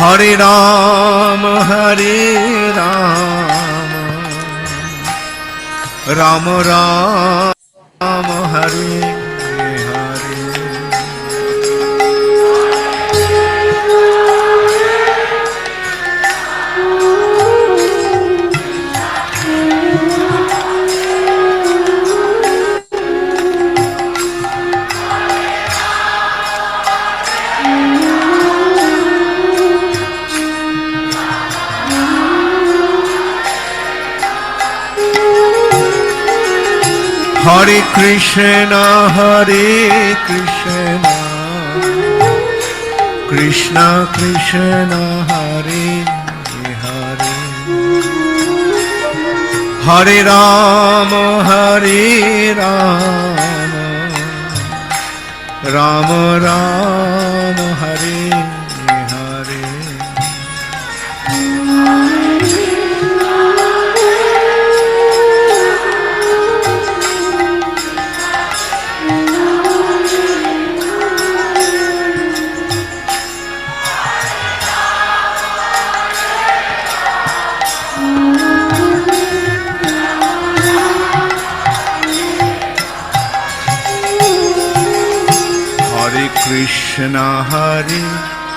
Hare Ram, Ram Ram, Hare Hare. Hare Krishna, Krishna Krishna, Hare Hare, Hare Ram, Ram Ram, Hare Hare.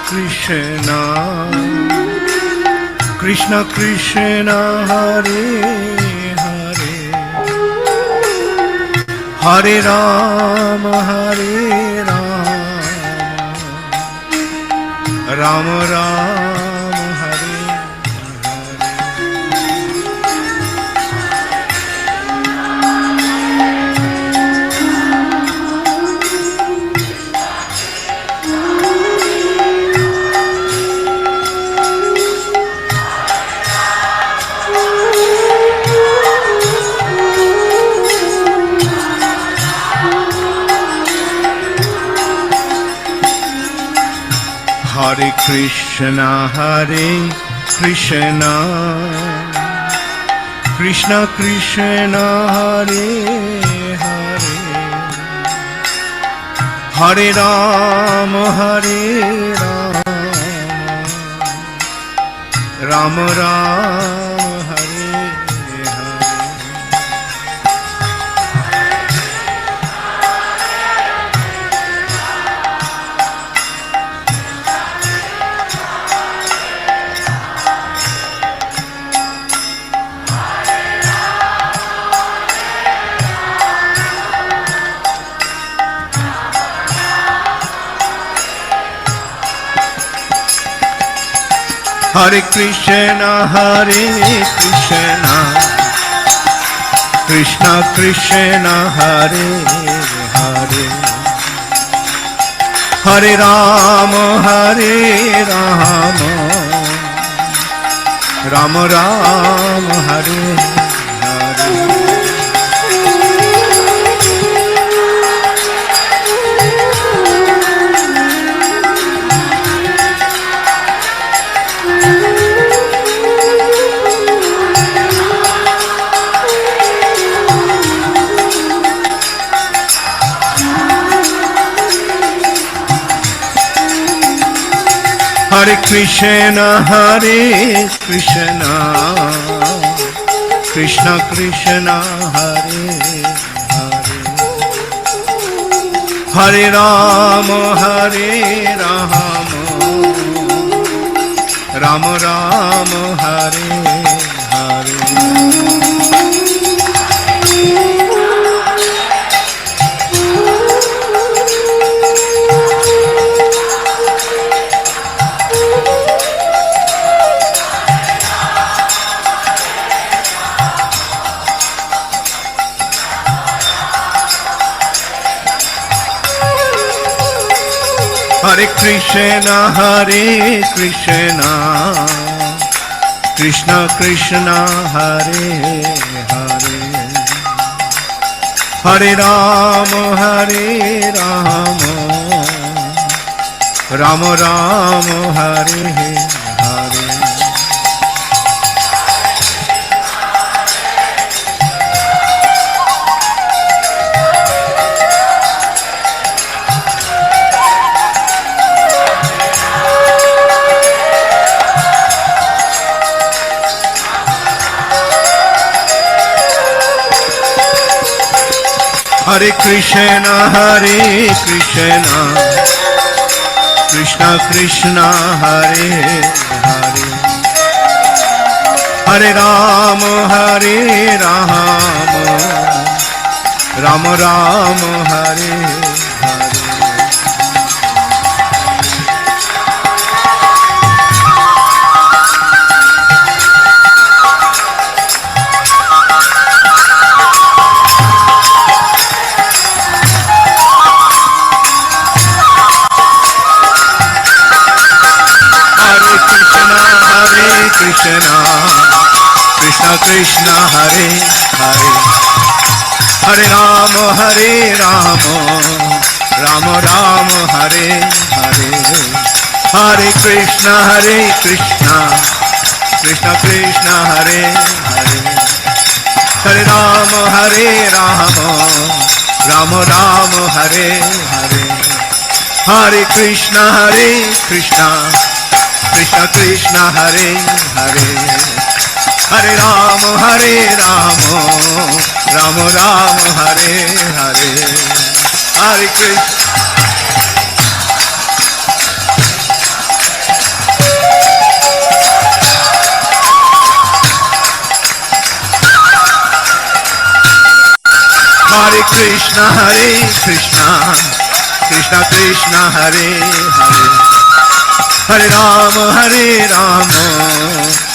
Krishna, Krishna Krishna, Hare Hare, Hare Ram, Ram Ram, Hare Hare Krishna, Krishna Krishna, Hare Hare, Hare Ram, Ram Ram, Hare Hare. Hare Krishna, Krishna Krishna, Hare Hare, Hare Ram, Ram Ram, Hare Hare. Hare Krishna, Krishna Krishna, Hare Hare, Hare Ram, Ram Ram, Hare Hare. Hare Krishna, Krishna Krishna, Hare Hare, Hare Ram, Ram Ram, Hare Hare. Hare Krishna, Krishna Krishna, Hare Hare, Hare Rama, Rama Rama, Hare Hare. Krishna, Krishna Krishna, Hare Hare, Hare Rama, Rama Rama, Hare Hare, Hare Krishna, Krishna Krishna, Hare Hare, Hare Rama, Rama Rama, Hare Hare, Hare Krishna, Krishna Krishna, Hare Hare, Hare Rama, Rama Rama, Hare Hare, Hare Krishna. Hare Krishna, Krishna Krishna, Hare Hare, Hare Rama,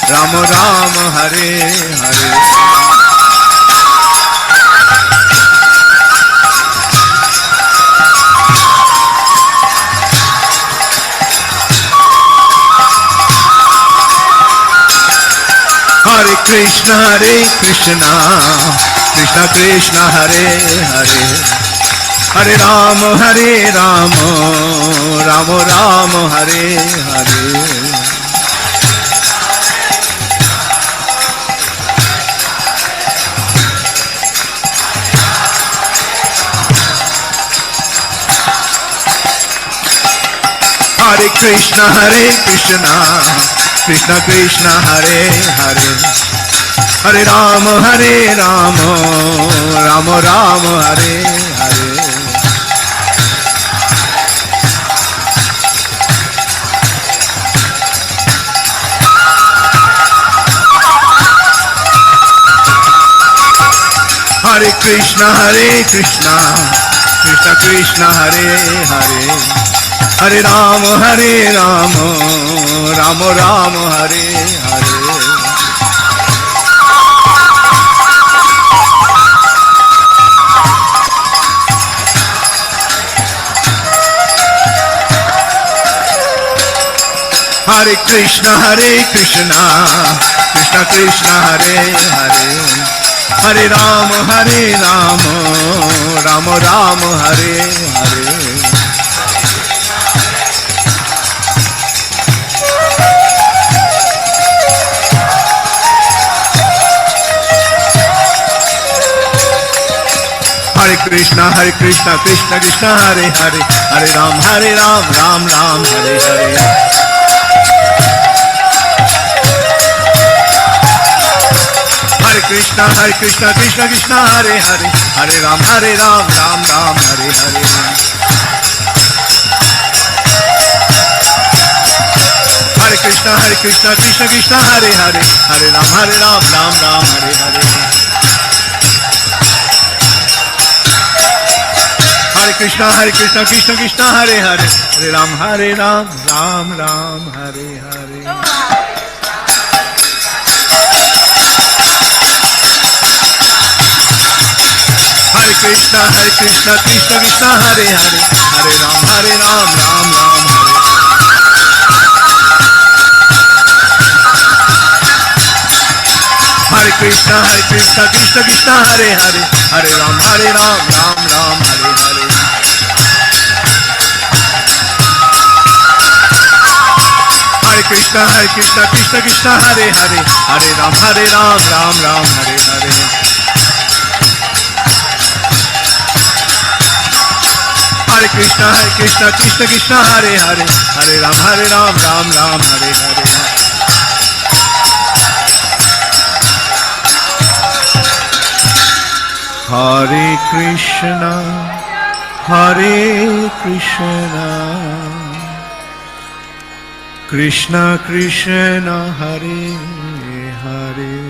Rama Rama, Hare Hare. Hare Krishna, Krishna Krishna, Hare Hare, Hare Rama, Rama Rama, Hare Hare. Hare Krishna, Krishna Krishna, Hare Hare, Hare Rama, Rama Rama, Hare Hare. Hare Krishna, Krishna Krishna, Hare Hare, Hare Rama, Rama Rama, Hare Hare. Hare Krishna, Krishna Krishna, Hare Hare, Hare Rama, Rama Rama, Hare Hare. Hare Krishna, Krishna Krishna, Hare Hare, Hare Ram, Ram Ram, Hare Hare. Hare Krishna, Krishna Krishna, Hare Hare, Hare Ram, Ram Ram, Hare Hare. Hare Krishna, Krishna Krishna, Hare Hare, Hare Ram, Ram Ram, Hare Hare. Hare Krishna, Krishna Hare Hare, Hare Ram, Ram Ram, Hare Hare. Hare Krishna, Krishna Hare Hare, Hare Ram, Ram Ram, Hare Hare. Hare Krishna, Krishna Hare Hare, Hare Ram, Ram Ram, Hare Hare. Hare Krishna, Krishna Hare Hare, Hare Ram, Ram Ram, Hare Hare. Hare Krishna, Krishna Hare Hare, Hare Ram, Ram Ram, Hare Hare. Hare Krishna, Hare Krishna, Krishna Krishna, Hare Hare,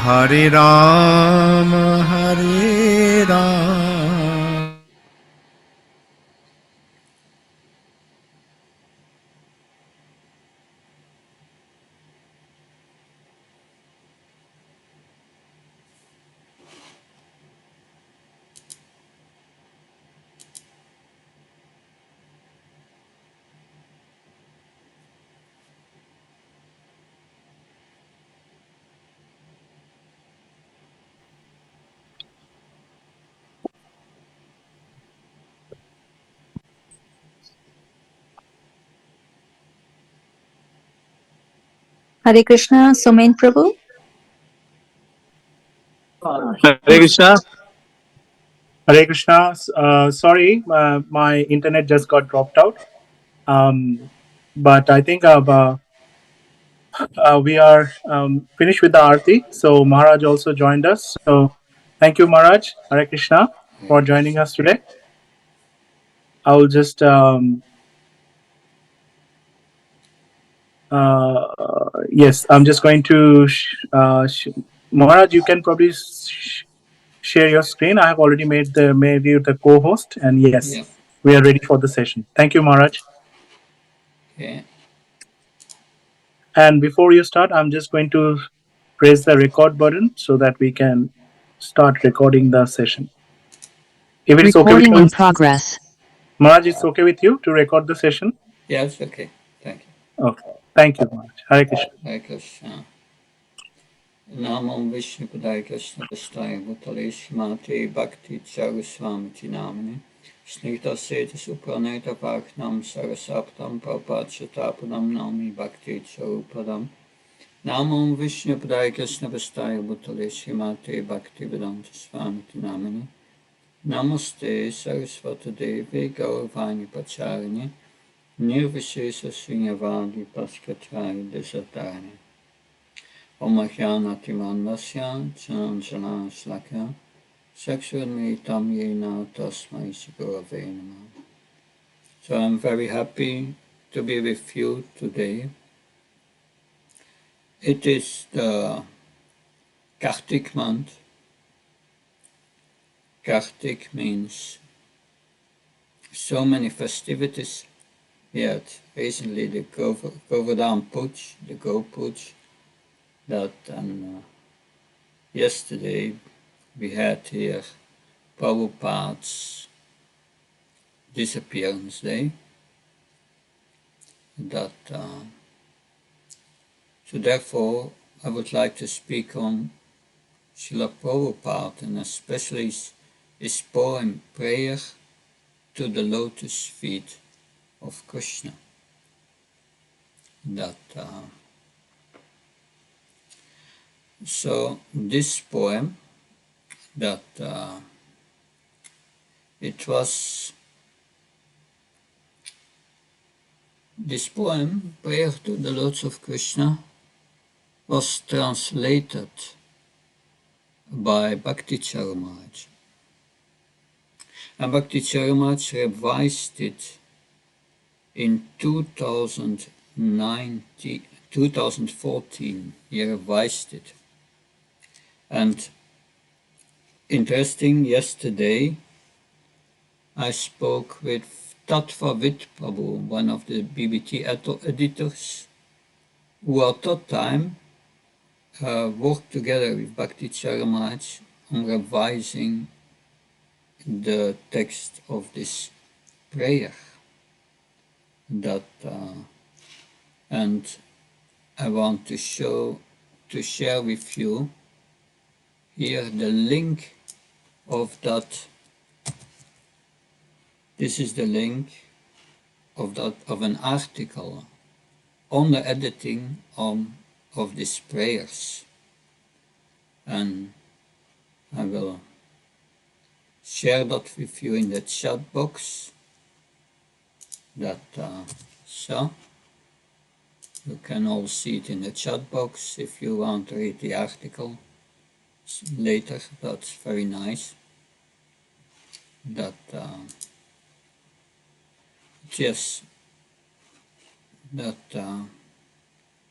Hare Rama, Hare Rama. Hare Krishna, Somen Prabhu. Hare Krishna. Hare Krishna. Sorry, my internet just got dropped out. But I think we are finished with the Aarti. So Maharaj also joined us. So thank you, Maharaj. Hare Krishna for joining us today. I'll just, yes, I'm just going to, Maharaj, you can probably share your screen. I have already made you the co-host, and yes, we are ready for the session. Thank you, Maharaj. Okay. And before you start, I'm just going to press the record button so that we can start recording the session. If it's okay with Recording you, in progress. Maharaj, it's okay with you to record the session? Yes, okay. Thank you. Okay. Thank you, Maharaj. Hare Krishna. Hare Krishna. Namam Vishnu Padaya Krishna Prasthaya Bhutale Shrimate Bhakti Saraswamiti Namane Snita Seta Supraneta Bhaknam Sarasaptam Prapachatapanam Nami Bhakti Charupadam Namam Vishnu Padaya Krishna Prasthaya Bhutale Shrimate Bhakti Vedanta Swamiti Namane Namaste Saraswata Devi Gauravani Pacharini Nirvishesa Srinyavadi Paskachari Desatani Om Mahyanatimanasya Chanchana Slakya Seksualmitam Yena Tasmai Sigurave Namah. So I'm very happy to be with you today. It is the Kartik month. Kartik means so many festivities. We had recently the Govardhan Puj, the Go Puj, that and yesterday we had here Prabhupada's disappearance day. That so therefore I would like to speak on Srila Prabhupada and especially his poem Prayer to the Lotus Feet of Krishna. That so this poem that it was this poem Prayer to the Lotus of Krishna was translated by Bhakti Charamaj. And Bhakti Charamaj revised it in 2014. He revised it. And interesting, yesterday I spoke with Tattva Vit Prabhu, one of the BBT editors, who at that time worked together with Bhakti Charamaj on revising the text of this prayer. That and I want to share with you here the link of that. This is the link of an article on the editing of these prayers, and I will share that with you in the chat box. That so you can all see it in the chat box if you want to read the article. later. That's very nice. That just that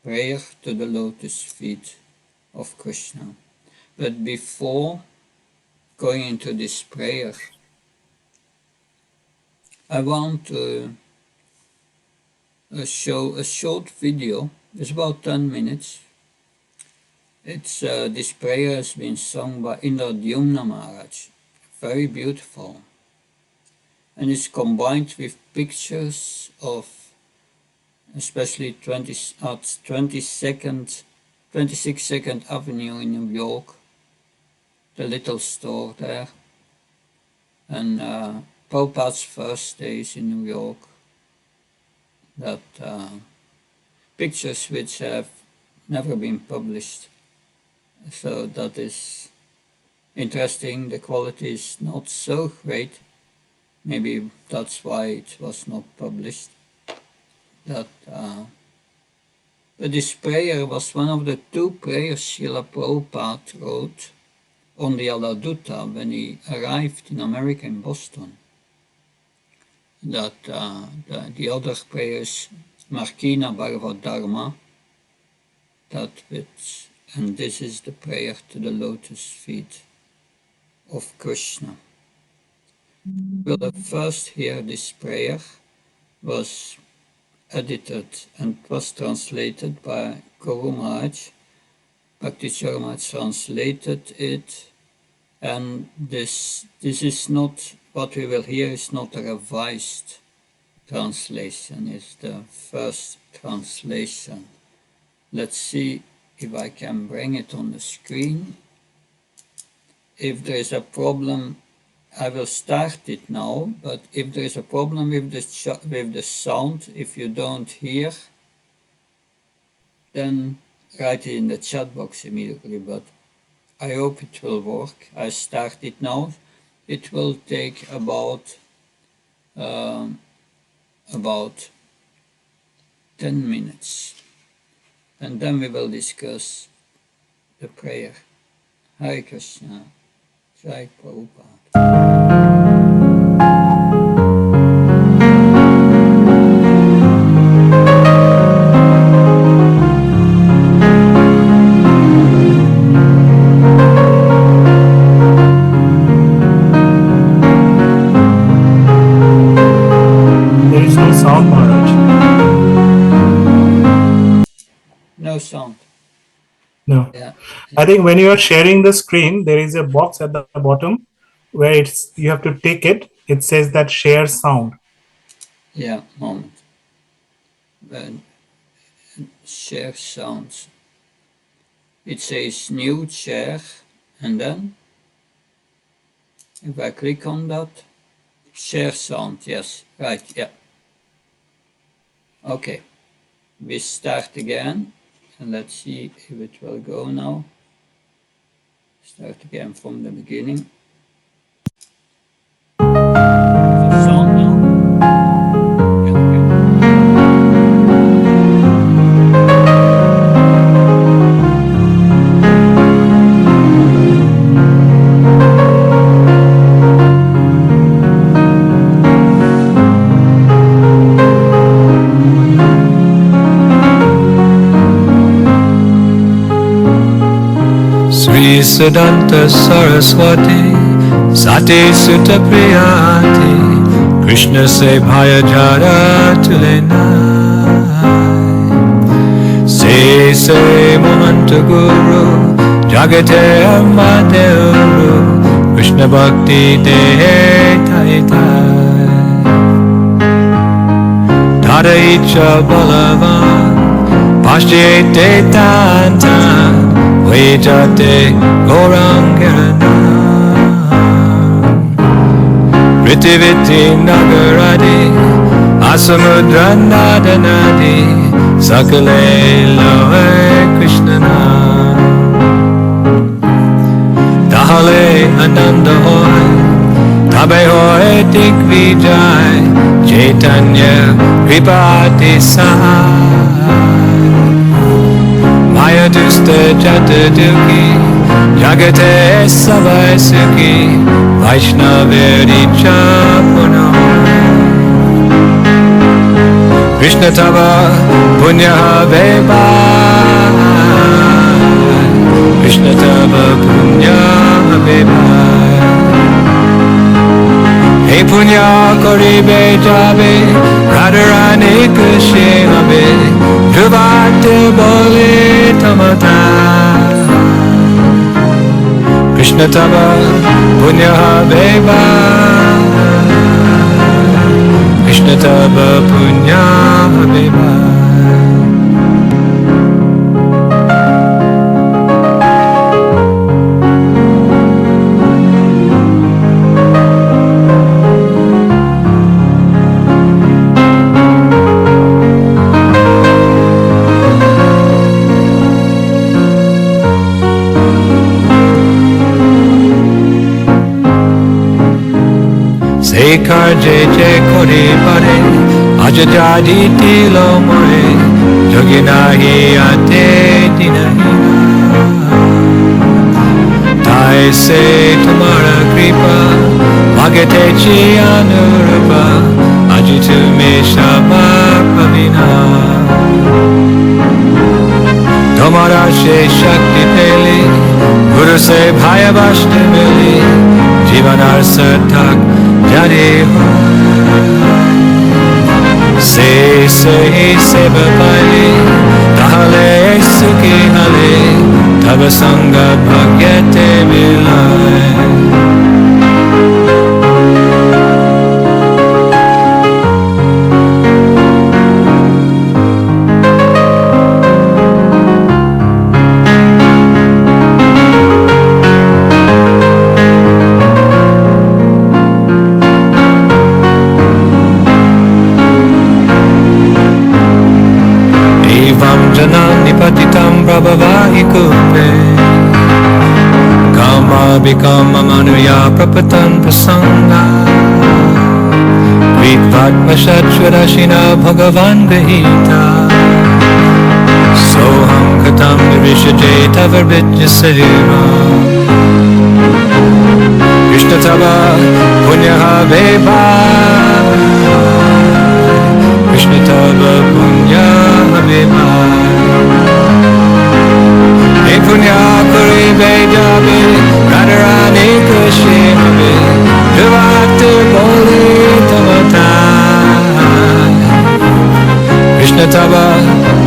prayer to the lotus feet of Krishna. But before going into this prayer, I want to show a short video. It's about 10 minutes. It's this prayer has been sung by Indradyumna Maharaj. Very beautiful. And it's combined with pictures of especially 26th Avenue in New York, the little store there, and Prabhupada's first days in New York. That pictures which have never been published. So that is interesting. The quality is not so great. Maybe that's why it was not published. But this prayer was one of the two prayers Srila Prabhupada wrote on the Aladutta when he arrived in America in Boston. That the other prayers, Markina Bhagavad Dharma, and this is the prayer to the lotus feet of Krishna. We'll first hear this prayer was edited and was translated by Guru Maharaj. Bhakti Maharaj translated it, and this is not, what we will hear is not a revised translation, it's the first translation. Let's see if I can bring it on the screen. If there is a problem, I will start it now, but if there is a problem with the sound, if you don't hear, then write it in the chat box immediately, but I hope it will work. I start it now. It will take about 10 minutes, and then we will discuss the prayer. Hare Krishna, Jai Prabhupada. There is no sound, Maharaj. No sound. No. Yeah. I think when you are sharing the screen, there is a box at the bottom where you have to tick it. It says that share sound. Yeah, moment. When share sounds. It says new share, and then if I click on that, share sound, yes, right, yeah. Okay, we start again, and let's see if it will go now. Start again from the beginning. Sound now? Yeah, okay. Sri Siddhanta Saraswati Sati Sutta Priyati Krishna se bhaya jara tulena se Mahanta Guru Jagate Amadeuru Krishna Bhakti De Tai Tai Tada Icha Balavan Pashyate Tan Tan Vejate Gorangirana Riti Viti Nagaradi Asamudra Nadanadi Sakale Lohe Krishnana Tahale Ananda Hoy Tabe Hoy Digvijay Chaitanya Kripati Sahai Maya Dusta Jata Duki Jagate Savai Sukhi Vaishnaveri Chapunam Krishna Tava Punya Veba Krishna Tava Punya Veba Hey Punya Koribe Jabe Radharani Kushe Habe Dhuvate Bole Tamata Krishna Tava Punya Veba Krishna Tava Punya Veba Sekar je kore pare aja jadi tilo more jogi nahi ate dinahi tai se tumhara kripa magete chi anurupa aji tume shama pavina tomara she shakti peli guru se bhaya vashti mili jivanar sarthak Jare Se Seva Pali Tahale Sukhi Hale Tava Sangha Bhagyate Milai Janani patitam prabhavahi kupe Kama bhikama manuya prapatan prasanga Vidvatma shachvarashina bhagavan grihita Soham katam nirishate tavarvitya seva Krishna tava punyaha veba Krishna tava punyaha veba Hey punya kuri bejabe Radharani kushi habe Dhuvate boli tamata Krishna tava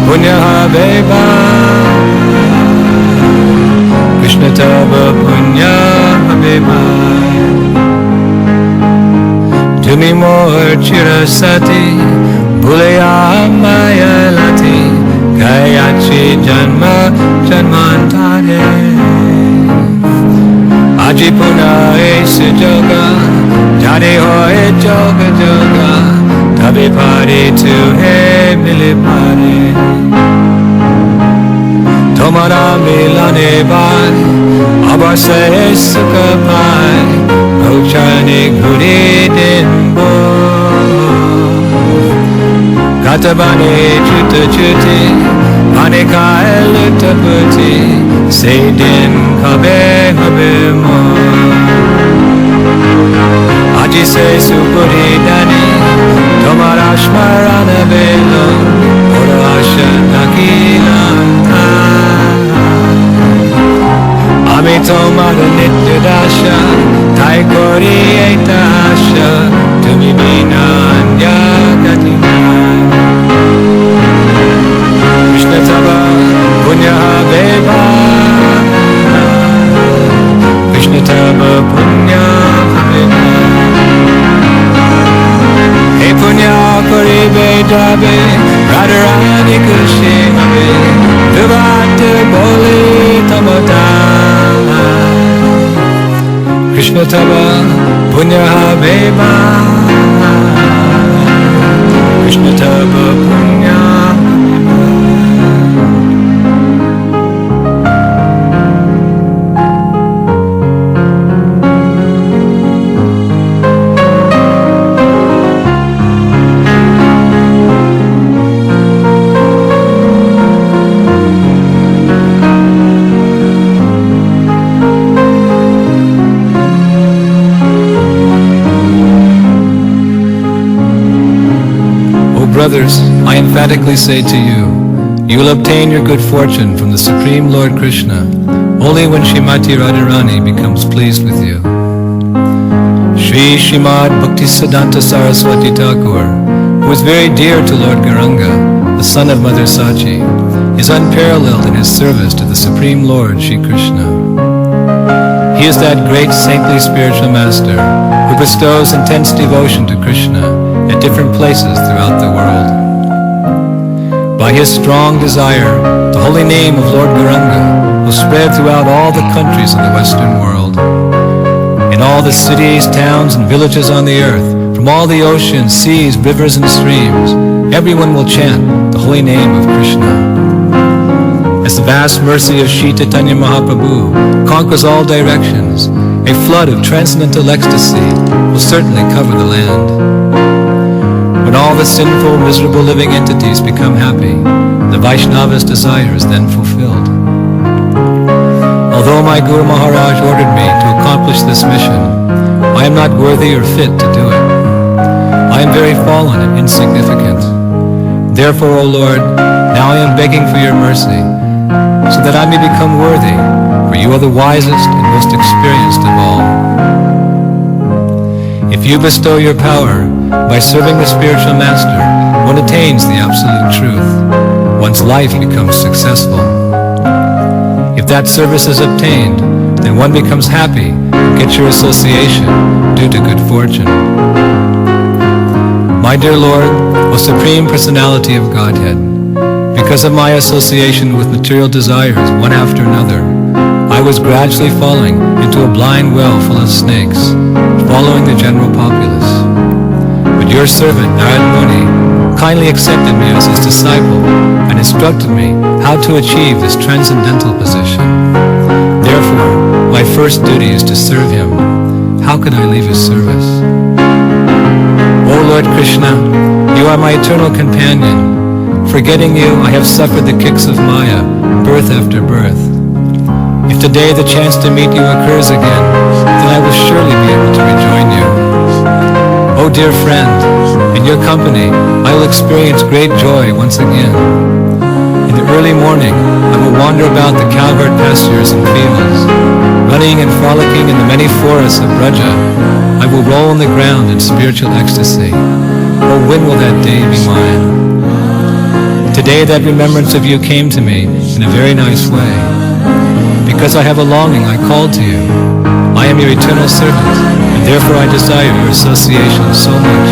punya habeba Krishna tava punya habeba Tumi mor chirasati Bulaya maya lati Gayachi Janma Janmantare Aji Puna Ese Joga Jade Hoye Joga Joga Tabi Pari Tu He Mili Pari Tomara Milane Bai Abase Sukha Pai Rochani Guri Dinbo Katabane Chuta Chuti Aneka Eluta Puti Seydin Kabe Habe Mo Aji Se Supuri Dani Tomara Shmarana Velo Ora Asha Nakilanta Ami Tomara Nitya Dasha Tai Kori Eita Asha Tumi Bina Anya Gatina Krishna Tava Punya Veva Krishna Tava Punya Veva Hey Punya Kori Bejabe Radharani Kushi Habe Dhuvate Boli Tamata Krishna Tava Punya Veva Krishna Tava Punya brothers, I emphatically say to you, you will obtain your good fortune from the Supreme Lord Krishna only when Srimati Radharani becomes pleased with you. Sri Srimad Bhaktisiddhanta Saraswati Thakur, who is very dear to Lord Gauranga, the son of Mother Sachi, is unparalleled in his service to the Supreme Lord Shri Krishna. He is that great saintly spiritual master who bestows intense devotion to Krishna at different places throughout the world. By his strong desire, the holy name of Lord Gauranga will spread throughout all the countries of the Western world. In all the cities, towns, and villages on the earth, from all the oceans, seas, rivers, and streams, everyone will chant the holy name of Krishna. As the vast mercy of Shri Chaitanya Mahaprabhu conquers all directions, a flood of transcendental ecstasy will certainly cover the land. When all the sinful, miserable living entities become happy, the Vaishnava's desire is then fulfilled. Although my Guru Maharaj ordered me to accomplish this mission, I am not worthy or fit to do it. I am very fallen and insignificant. Therefore, O Lord, now I am begging for your mercy, so that I may become worthy, for you are the wisest and most experienced of all. If you bestow your power, by serving the spiritual master, one attains the absolute truth. One's life becomes successful. If that service is obtained, then one becomes happy and gets your association due to good fortune. My dear Lord, O Supreme Personality of Godhead, because of my association with material desires one after another, I was gradually falling into a blind well full of snakes, following the general populace. But your servant, Narad Muni, kindly accepted me as his disciple and instructed me how to achieve this transcendental position. Therefore, my first duty is to serve him. How can I leave his service? O Lord Krishna, you are my eternal companion. Forgetting you, I have suffered the kicks of Maya, birth after birth. If today the chance to meet you occurs again, then I will surely be able to rejoin you. O dear friend, in your company, I will experience great joy once again. In the early morning, I will wander about the cow-herd pastures and fields. Running and frolicking in the many forests of Braja, I will roll on the ground in spiritual ecstasy. Oh, when will that day be mine? Today that remembrance of you came to me in a very nice way. Because I have a longing, I called to you. I am your eternal servant, and therefore I desire your association so much.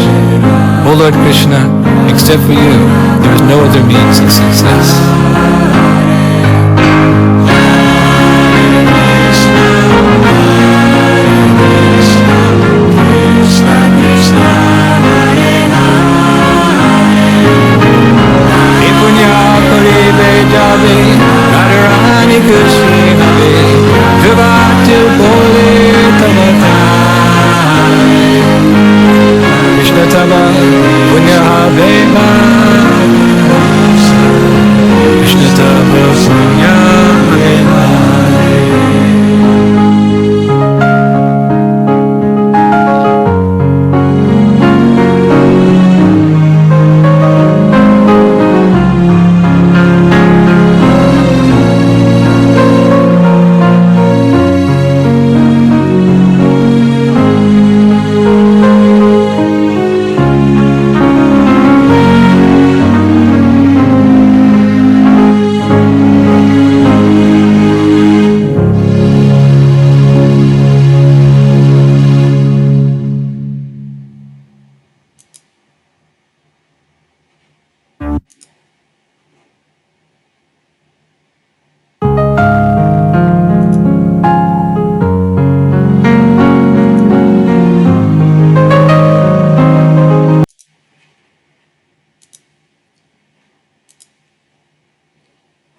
O Lord Krishna, except for you, there is no other means of success. Krishna Tava Punya Bema Krishna Tava Punya Bema.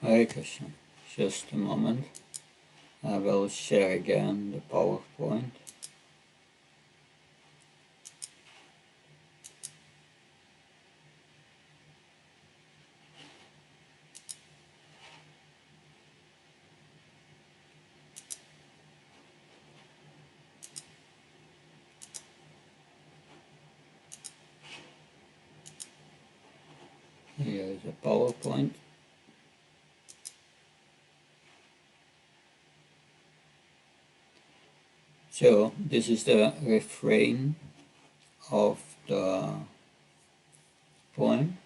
Hare Krishna. Just a moment. I will share again the PowerPoint. Here is a PowerPoint. So this is the refrain of the poem.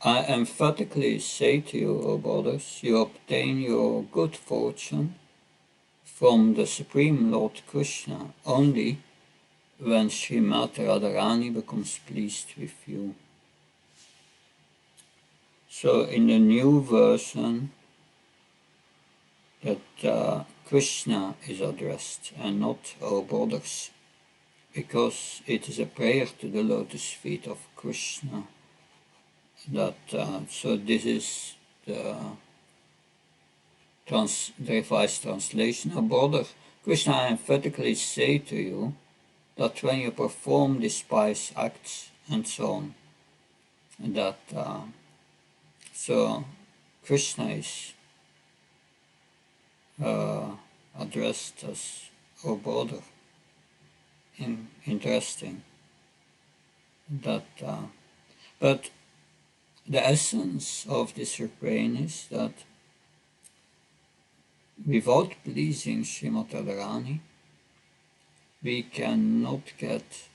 I emphatically say to you, O brothers, you obtain your good fortune from the Supreme Lord Krishna only when Srimati Radharani becomes pleased with you. So in the new version, that Krishna is addressed and not our brothers, because it is a prayer to the lotus feet of Krishna. So this is the revised translation. O brother, Krishna, I emphatically say to you that when you perform these pious acts and so on, that so Krishna is addressed as our brother. Interesting. That, but the essence of this refrain is that without pleasing Srimati Radharani, we cannot get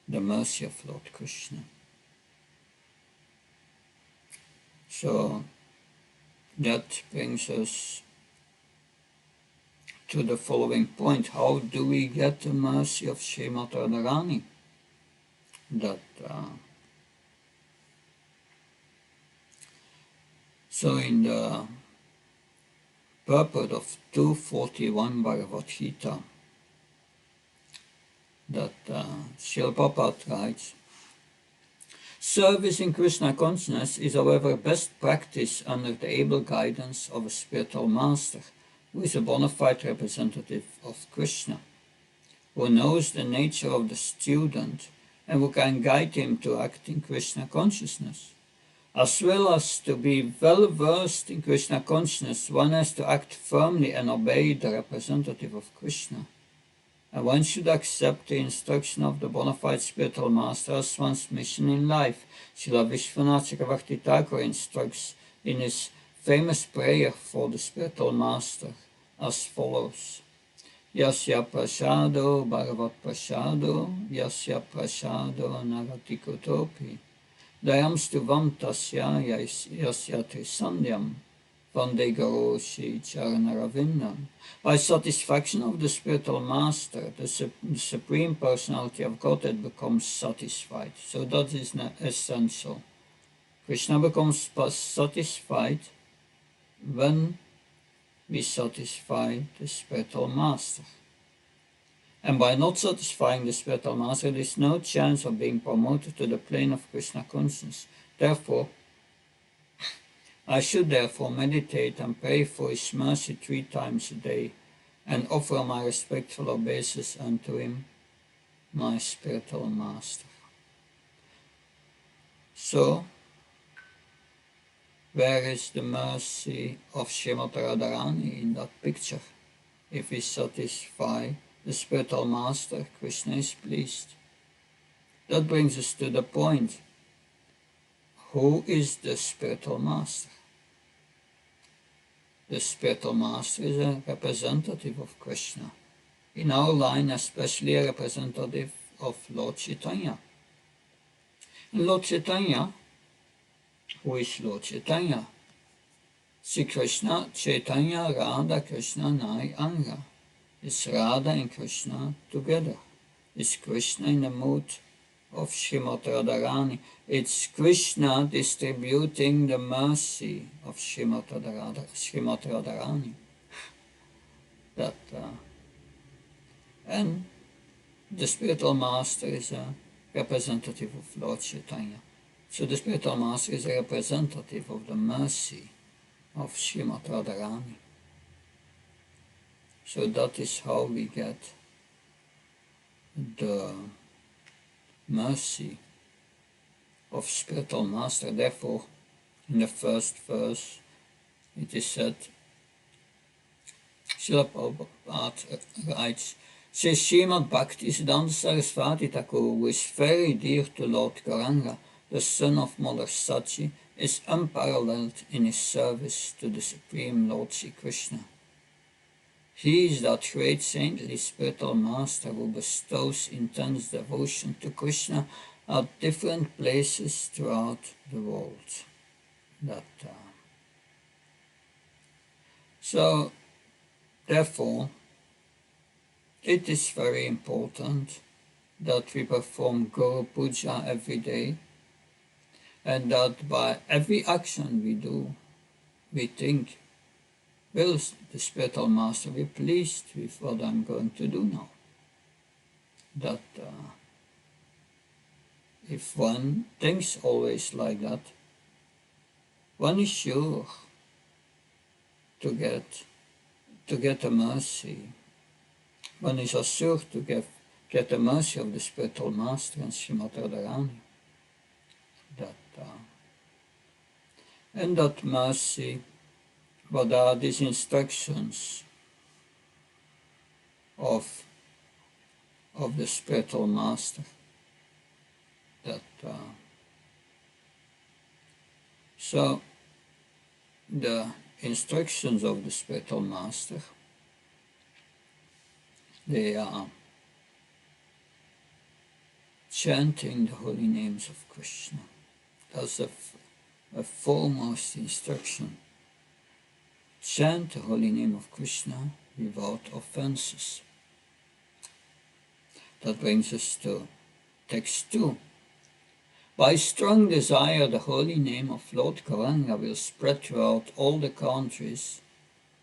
the mercy of Lord Krishna. So that brings us to the following point. How do we get the mercy of Srimati Radharani? So in the purport of 241 Bhagavad Gita, that Srila Prabhupada writes, service in Krishna consciousness is however best practice under the able guidance of a spiritual master, who is a bona fide representative of Krishna, who knows the nature of the student and who can guide him to act in Krishna consciousness. As well as to be well versed in Krishna consciousness, one has to act firmly and obey the representative of Krishna. And one should accept the instruction of the bona fide spiritual master as one's mission in life. Srila Vishwanath Chakravarti Thakur instructs in his famous prayer for the spiritual master as follows. Yasya prasado bhagavat prasado, yasya prasado nagati kutopi, dayam stuvam tasya yasya trisandhyam, vande garoshi charanaravindam. By satisfaction of the spiritual master, the Supreme Personality of Godhead becomes satisfied. So that is essential. Krishna becomes satisfied when we satisfy the spiritual master. And by not satisfying the spiritual master, there is no chance of being promoted to the plane of Krishna consciousness. Therefore, I should therefore meditate and pray for his mercy 3 times a day, and offer my respectful obeisance unto him, my spiritual master. So, where is the mercy of Srimati Radharani in that picture? If we satisfy the spiritual master, Krishna is pleased. That brings us to the point. Who is the spiritual master? The spiritual master is a representative of Krishna. In our line, especially a representative of Lord Chaitanya. And Lord Chaitanya, who is Lord Chaitanya? Sri Krishna, Chaitanya, Radha, Krishna, Nai, Anga. Is Radha and Krishna together? Is Krishna in the mood of Srimati Radharani? It's Krishna distributing the mercy of Srimati Radharani. And the spiritual master is a representative of Lord Chaitanya. So the spiritual master is a representative of the mercy of Srimati Radharani. So that is how we get the mercy of spiritual master. Therefore, in the first verse, it is said, Srila Prabhupada writes, says Srimad Bhakti Siddhanta Saraswati Thakur, who is very dear to Lord Gauranga, the son of Mother Sachi, is unparalleled in his service to the Supreme Lord Sri Krishna. He is that great saintly spiritual master who bestows intense devotion to Krishna at different places throughout the world. So, therefore, it is very important that we perform Guru Puja every day, and that by every action we do, we think, will the spiritual master be pleased with what I'm going to do now? That if one thinks always like that, one is sure to get a mercy. One is assured to get the mercy of the spiritual master and Srimati Radharani. And that mercy, what are these instructions of the spiritual master? So the instructions of the spiritual master, they are chanting the holy names of Krishna. That's a foremost instruction. Chant the holy name of Krishna without offenses. That brings us to text 2. By strong desire, the holy name of Lord Gauranga will spread throughout all the countries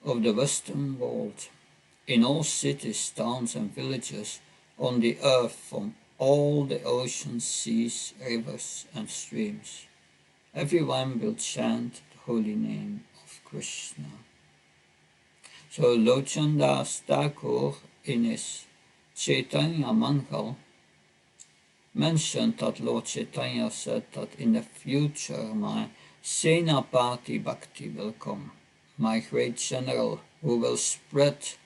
of the Western world, in all cities, towns and villages on the earth, from all the oceans, seas, rivers and streams. Everyone will chant the holy name of Krishna. So Lochandas Thakur in his Chaitanya Mangal mentioned that Lord Chaitanya said that in the future my Senapati Bhakti will come, my great general who will spread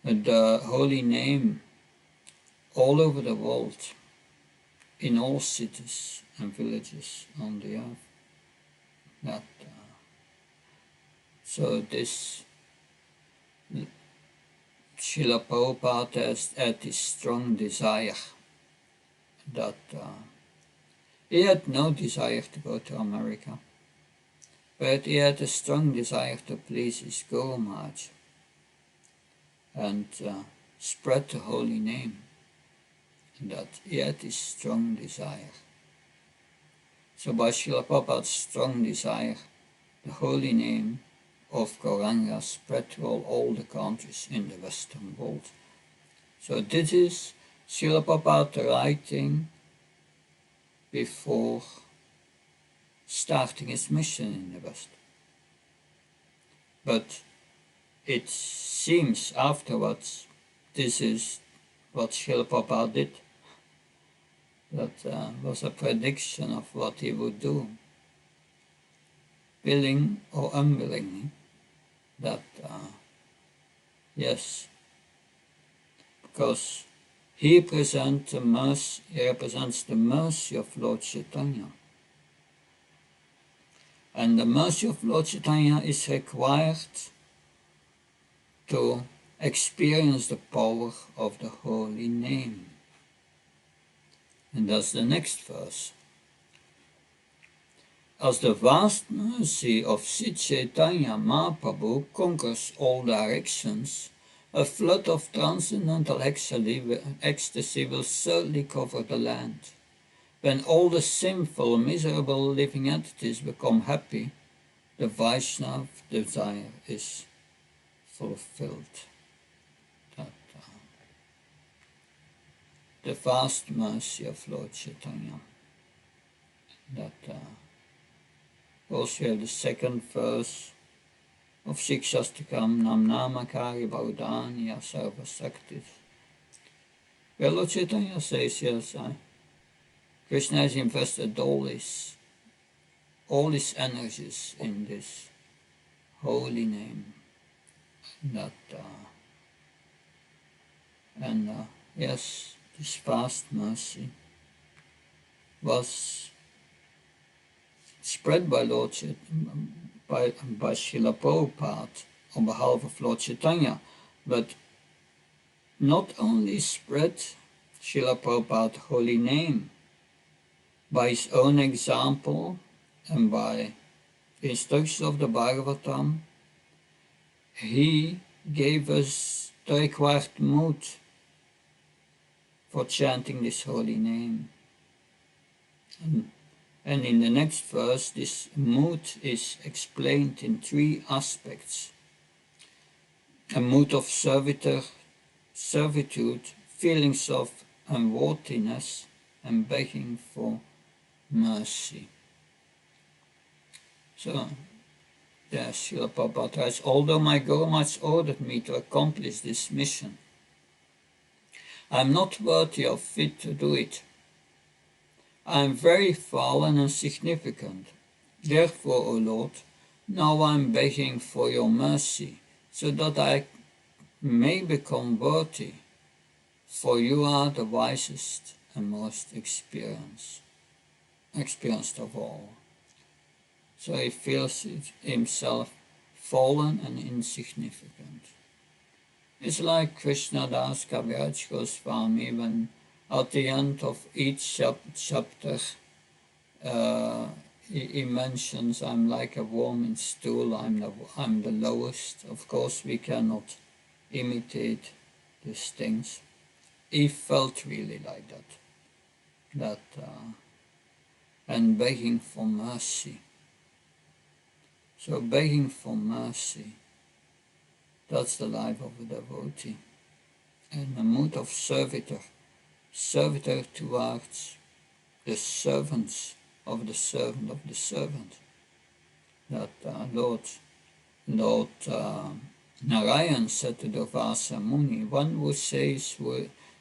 the holy name all over the world, in all cities and villages on the earth. So this Srila Prabhupada had this strong desire that he had no desire to go to America, but he had a strong desire to please his Guru Maharaj and spread the holy name. That he had this strong desire. So by Srila Prabhupada's strong desire, the holy name of Gauranga spread to all the countries in the Western world. So this is Srila Prabhupada writing before starting his mission in the West. But it seems afterwards this is what Srila Prabhupada did. That was a prediction of what he would do, willing or unwilling. That yes, because he represents the mercy of Lord Chaitanya, and the mercy of Lord Chaitanya is required to experience the power of the holy name. And that's the next verse. As the vast mercy of Sri Chaitanya Mahaprabhu conquers all directions, a flood of transcendental ecstasy will certainly cover the land. When all the sinful, miserable living entities become happy, the Vaishnava desire is fulfilled. The vast mercy of Lord Chaitanya. Also we have the second verse of Shikshastakam Namnamakari Baudhanya Sarva Saktis, where Lord Chaitanya says, yes, Krishna has invested all his energies in this holy name. Yes, this vast mercy was spread by by Srila Prabhupada on behalf of Lord Chaitanya, but not only spread Srila Prabhupada's holy name by his own example and by the instructions of the Bhagavatam, he gave us the required mood for chanting this holy name. And in the next verse, this mood is explained in 3 aspects. A mood of servitude, feelings of unworthiness, and begging for mercy. So, yes, Srila Prabhupada writes, although my Guru Maharaj ordered me to accomplish this mission, I am not worthy or fit to do it. I am very fallen and insignificant. Therefore, O Lord, now I am begging for your mercy, so that I may become worthy, for you are the wisest and most experienced of all. So he feels himself fallen and insignificant. It's like Krishna Das Kaviraj Goswami, when at the end of each chapter he mentions, I'm like a worm in stool, I'm the lowest. Of course we cannot imitate these things. He felt really like that and begging for mercy. So begging for mercy, that's the life of a devotee. And a mood of servitor towards the servants of the servant of the servant. That Lord Narayan said to Durvasa Muni, one who says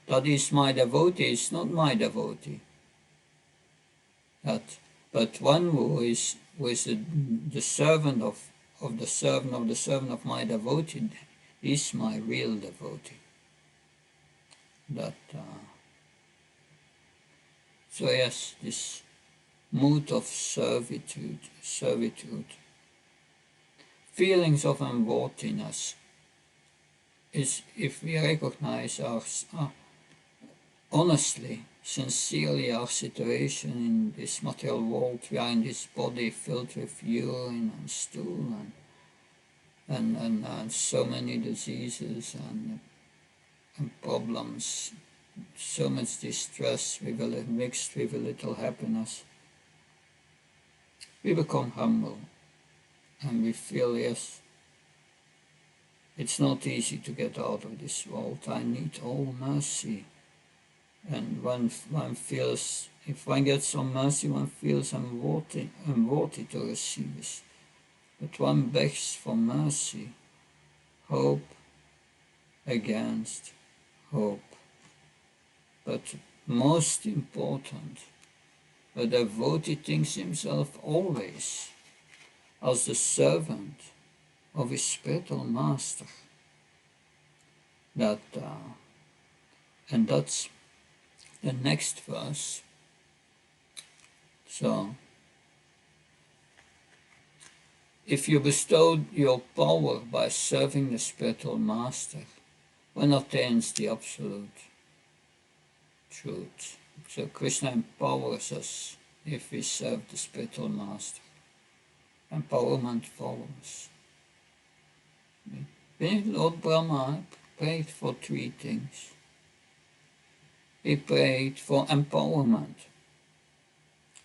that is my devotee is not my devotee. But one who is the servant of the servant of my devotee is my real devotee. So yes, this mood of servitude, feelings of unworthiness, is if we recognize honestly, sincerely our situation in this material world. We are in this body filled with urine and stool and so many diseases and problems, so much distress mixed with a little happiness. We become humble and we feel, yes, it's not easy to get out of this world. I need all mercy. And one feels, if one gets some mercy, one feels unworthy to receive this. But one begs for mercy, hope against hope. But most important, a devotee thinks himself always as the servant of his spiritual master. And that's the next verse. So, if you bestow your power by serving the spiritual master, one attains the absolute truth. So Krishna empowers us if we serve the spiritual master. Empowerment follows. Lord Brahma prayed for 3 things. He prayed for empowerment.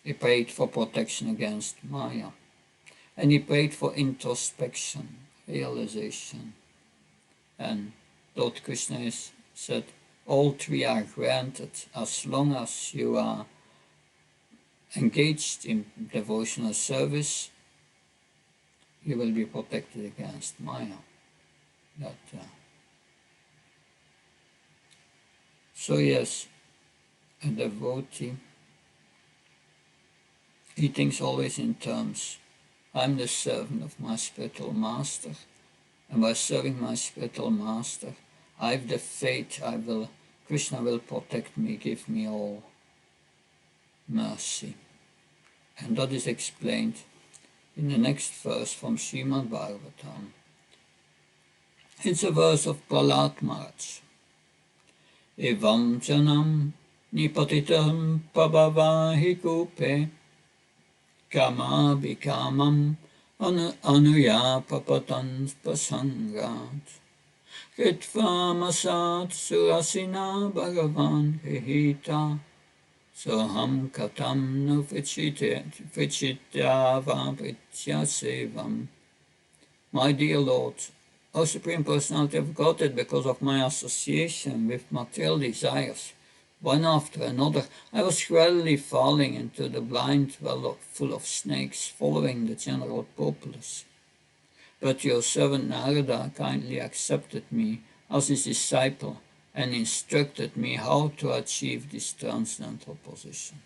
He prayed for protection against Maya. And he prayed for introspection, realization. And Lord Krishna said, all 3 are granted as long as you are engaged in devotional service. You will be protected against Maya. So yes, a devotee, he thinks always in terms, I'm the servant of my spiritual master, and by serving my spiritual master, I have the faith Krishna will protect me, give me all mercy And that is explained in the next verse from Srimad Bhagavatam. It's a verse of Prahlad Maharaj. Evam janam nipatitam pabhavahi kupe kama vikamam anuya papatan pasangat Kritva masat surasina bhagavan hihita soham katam no vichitya vabritya sevam. My dear Lord, O Supreme Personality of Godhead, because of my association with material desires, one after another, I was gradually falling into the blind well full of snakes, following the general populace. But your servant Narada kindly accepted me as his disciple and instructed me how to achieve this transcendental position.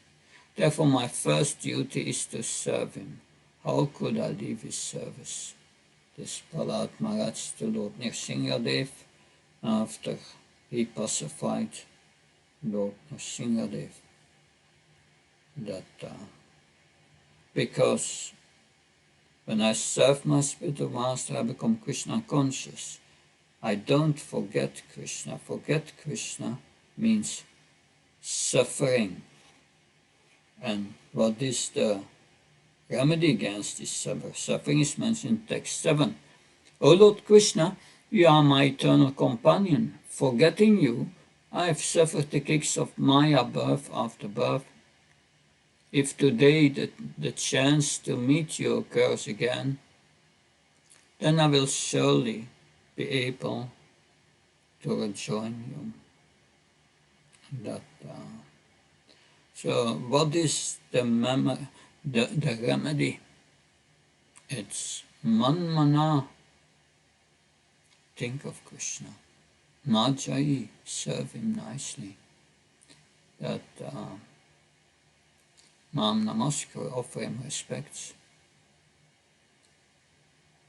Therefore, my first duty is to serve him. How could I leave his service? This Prahlad Maharaj to Lord Nrsingadev after he pacified Lord Nrsingadev. That because when I serve my spiritual master, I become Krishna conscious. I don't forget Krishna. Forget Krishna means suffering. And what is the remedy against this suffering is mentioned in text 7. O Lord Krishna, you are my eternal companion. Forgetting you, I have suffered the kicks of Maya birth after birth. If today the chance to meet you occurs again, then I will surely be able to rejoin you. So what is the remedy? It's manmana, think of Krishna. Najai, serve him nicely. That Mam Namaskar, offer him respects.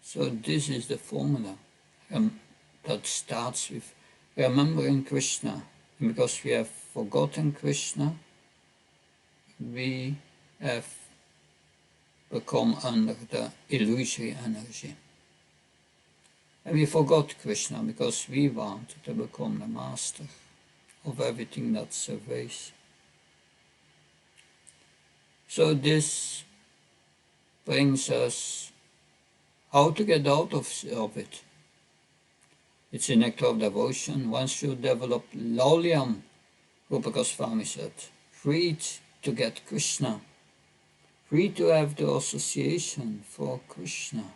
So this is the formula that starts with remembering Krishna. And because we have forgotten Krishna, we have become under the illusory energy. And we forgot Krishna because we wanted to become the master of everything that surveys. So this brings us how to get out of it. It's an act of devotion. One should develop laulyam, Rupa Goswami said, freed to get Krishna, free to have the association for Krishna,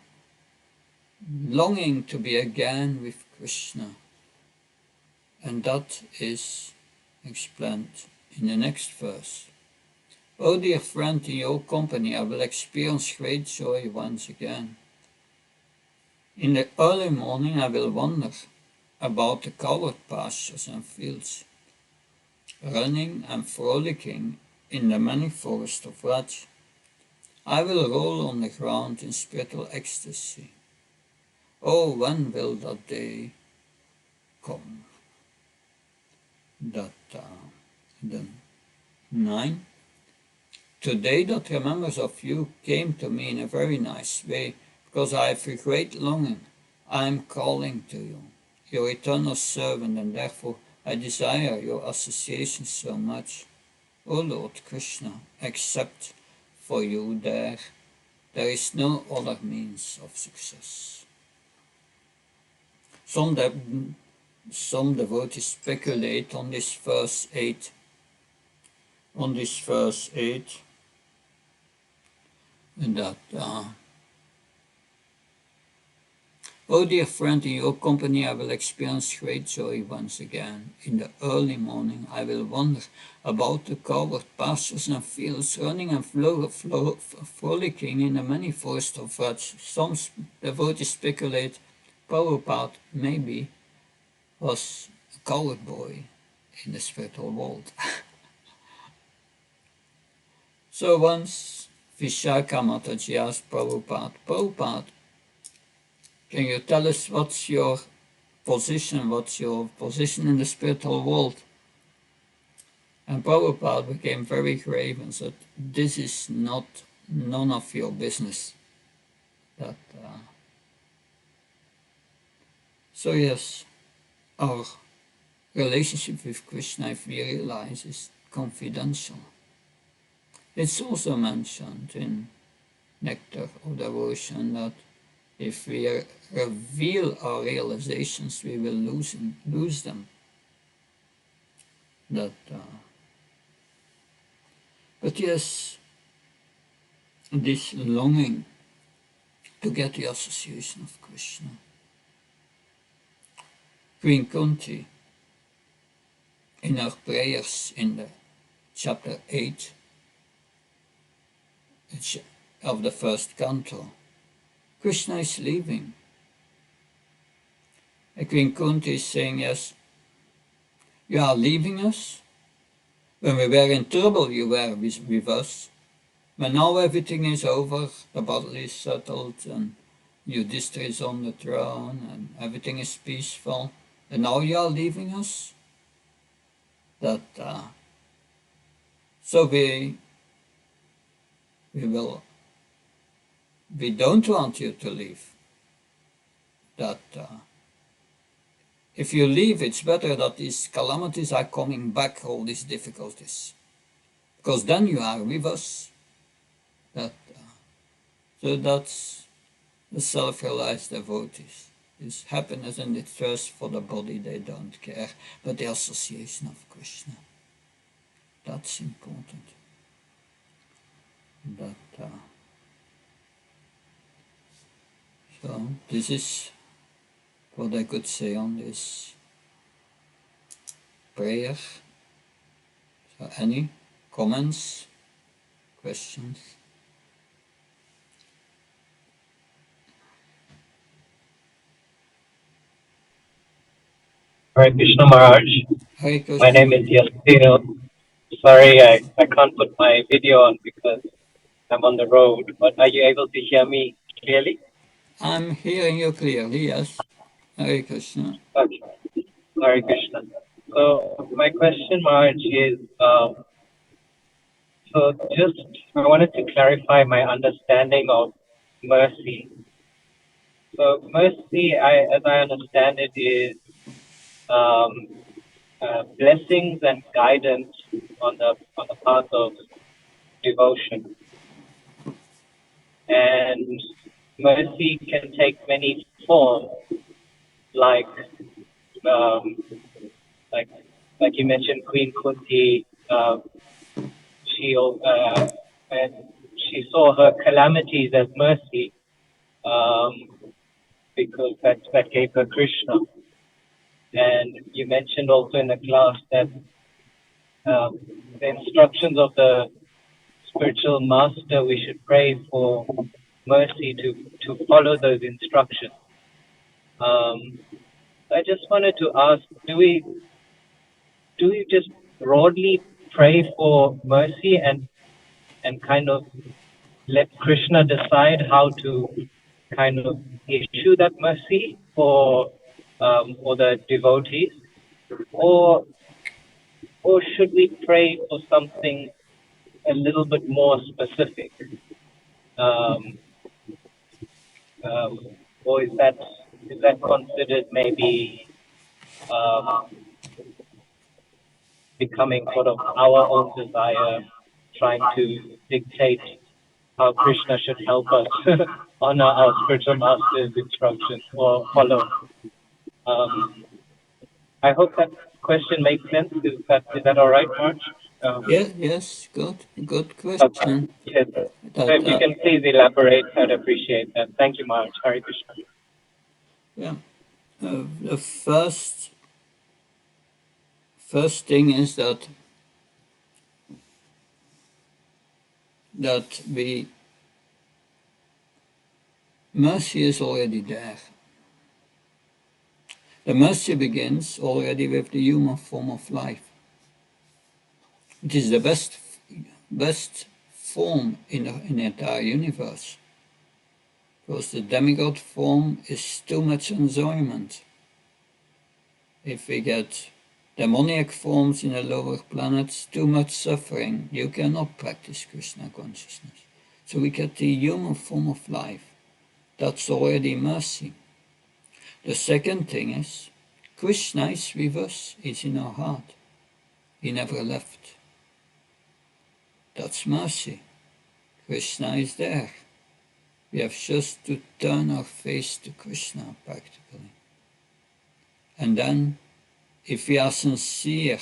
longing to be again with Krishna. And that is explained in the next verse. Oh dear friend, in your company I will experience great joy once again. In the early morning I will wander about the covered pastures and fields, running and frolicking in the many forests of Raj. I will roll on the ground in spiritual ecstasy. Oh, when will that day come? Then 9. Today that remembers of you came to me in a very nice way, because I have a great longing. I am calling to you, your eternal servant, and therefore I desire your association so much. O Lord Krishna, except for you there is no other means of success. Some devotees speculate on this verse 8. That oh dear friend, in your company I will experience great joy once again. In the early morning I will wander about the covered pastures and fields, running and frolicking in the many forests of Raj. Some devotees speculate Prabhupada maybe was a coward boy in the spiritual world. So once Vishaka Mataji asked Prabhupada, can you tell us what's your position in the spiritual world? And Prabhupada became very grave and said, this is not none of your business. So yes, our relationship with Krishna, if we realize, is confidential. It's also mentioned in Nectar of Devotion that if we reveal our realizations, we will lose them. But yes, this longing to get the association of Krishna. Queen Kunti, in her prayers in the chapter 8 of the first canto, Krishna is leaving. And Queen Kunti is saying, yes, you are leaving us. When we were in trouble, you were with us. But now everything is over, the battle is settled, and Yudhishthira is on the throne, and everything is peaceful. And now you are leaving us? So we don't want you to leave. If you leave, it's better that these calamities are coming back, all these difficulties, because then you are with us. So that's the self-realized devotees. This happiness and the thirst for the body, they don't care, but the association of Krishna, that's important. So this is what I could say on this prayer. So any comments, questions? Hare Krishna Maharaj. Hare Krishna. My name is Yastino. Sorry, I can't put my video on because I'm on the road, but are you able to hear me clearly? I'm hearing you clearly, yes. Hare Krishna. Okay. Hare Krishna. So my question, Maharaj, is I wanted to clarify my understanding of mercy. So mercy, as I understand it, is blessings and guidance on the path of devotion. And mercy can take many forms, like you mentioned, Queen Kunti. And she saw her calamities as mercy, because that gave her Krishna. And you mentioned also in the class that the instructions of the spiritual master, we should pray for mercy to follow those instructions. I just wanted to ask, do we just broadly pray for mercy and kind of let Krishna decide how to kind of issue that mercy for the devotees, or should we pray for something a little bit more specific, or is that considered maybe becoming sort of our own desire, trying to dictate how Krishna should help us honor our spiritual master's instructions or follow? I hope that question makes sense. Is that all right, March? Yes, good question. Okay. Yes. So if you can please elaborate, I'd appreciate that. Thank you, March. Hare Krishna. Yeah. The first thing is that mercy is already there. The mercy begins already with the human form of life. It is the best form in the entire universe, because the demigod form is too much enjoyment. If we get demoniac forms in the lower planets, too much suffering. You cannot practice Krishna consciousness. So we get the human form of life. That's already mercy. The second thing is, Krishna is with us, he's in our heart. He never left. That's mercy. Krishna is there. We have just to turn our face to Krishna, practically. And then, if we are sincere,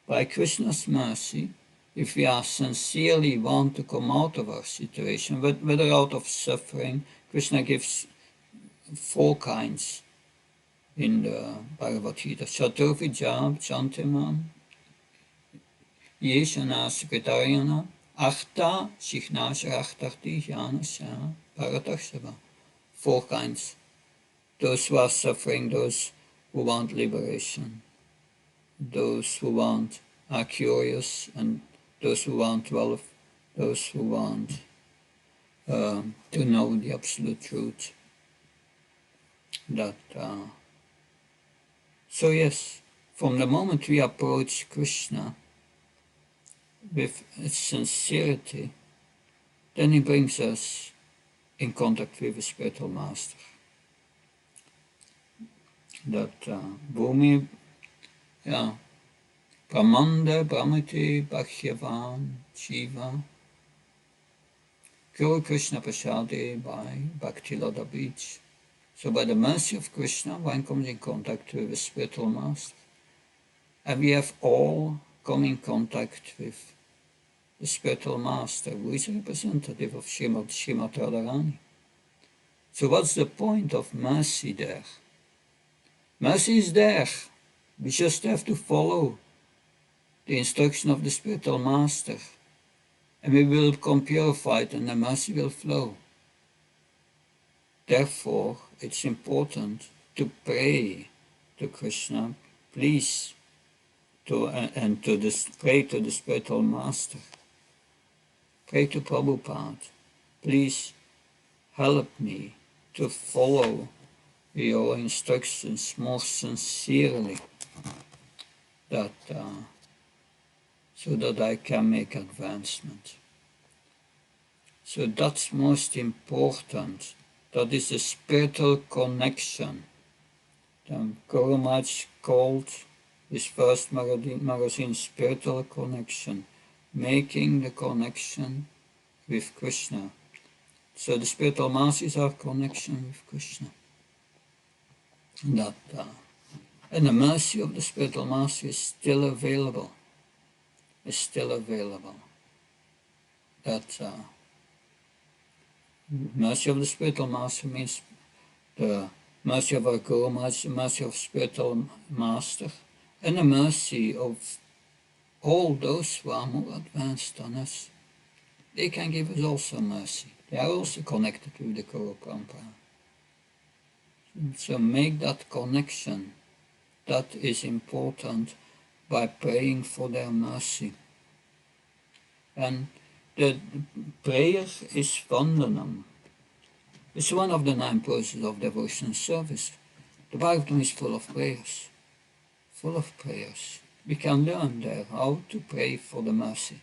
by Krishna's mercy, if we are sincerely want to come out of our situation, whether out of suffering, Krishna gives 4 kinds in the Bhagavad Gita. Chaturvidya Chantiman, Yeshana Sekretariyana, Artha Shikhnasharachtarti Jnanasya Paratakshava. 4 kinds. Those who are suffering, those who want liberation, those who are curious, and those who want wealth, those who want to know the absolute truth. So yes, from the moment we approach Krishna with sincerity, then he brings us in contact with a spiritual master. Bhumi, Brahmanda, Brahmati, Bhagyavan, Shiva, Guru Krishna Prasadi by Bhakti Lada Beach. So by the mercy of Krishna, one comes in contact with a spiritual master. And we have all come in contact with the spiritual master, who is a representative of Srimad Radharani. So what's the point of mercy there? Mercy is there. We just have to follow the instruction of the spiritual master, and we will become purified, and the mercy will flow. Therefore, it's important to pray to Krishna, please, pray to the spiritual master. Pray to Prabhupada, please help me to follow your instructions more sincerely, so that I can make advancement. So that's most important. That is a spiritual connection. Guru Maharaj called his first magazine Spiritual Connection, making the connection with Krishna. So the spiritual master is our connection with Krishna. And the mercy of the spiritual master is still available. Mercy of the spiritual master means the mercy of our Guru Maharaj, the mercy of spiritual master, and the mercy of all those who are more advanced than us. They can give us also mercy. They are also connected with the Guru Parampara. So make that connection. That is important by praying for their mercy. And the prayer is Vandanam. It's one of the 9 processes of devotional service. The Bhagavatam is full of prayers. We can learn there how to pray for the mercy.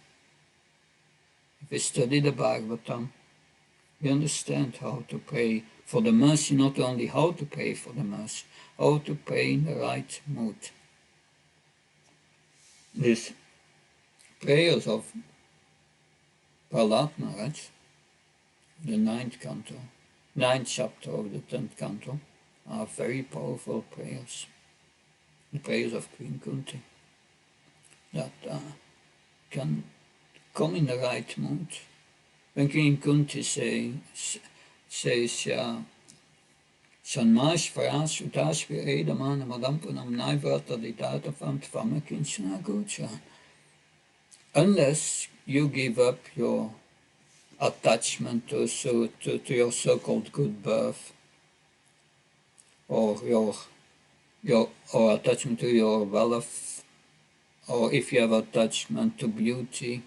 If we study the Bhagavatam, we understand how to pray for the mercy, not only how to pray for the mercy, how to pray in the right mood. These prayers of Prahlad Maharaj, the 9th chapter of the 10th canto, are very powerful prayers. The prayers of Queen Kunti, that can come in the right mood. When Queen Kunti says, Shanmash Varas Utas Viredaman Madampunam Naivarta Ditata Vam Tvama Kinchana Gocha. Unless you give up your attachment to your so-called good birth, or your attachment to your wealth, or if you have attachment to beauty,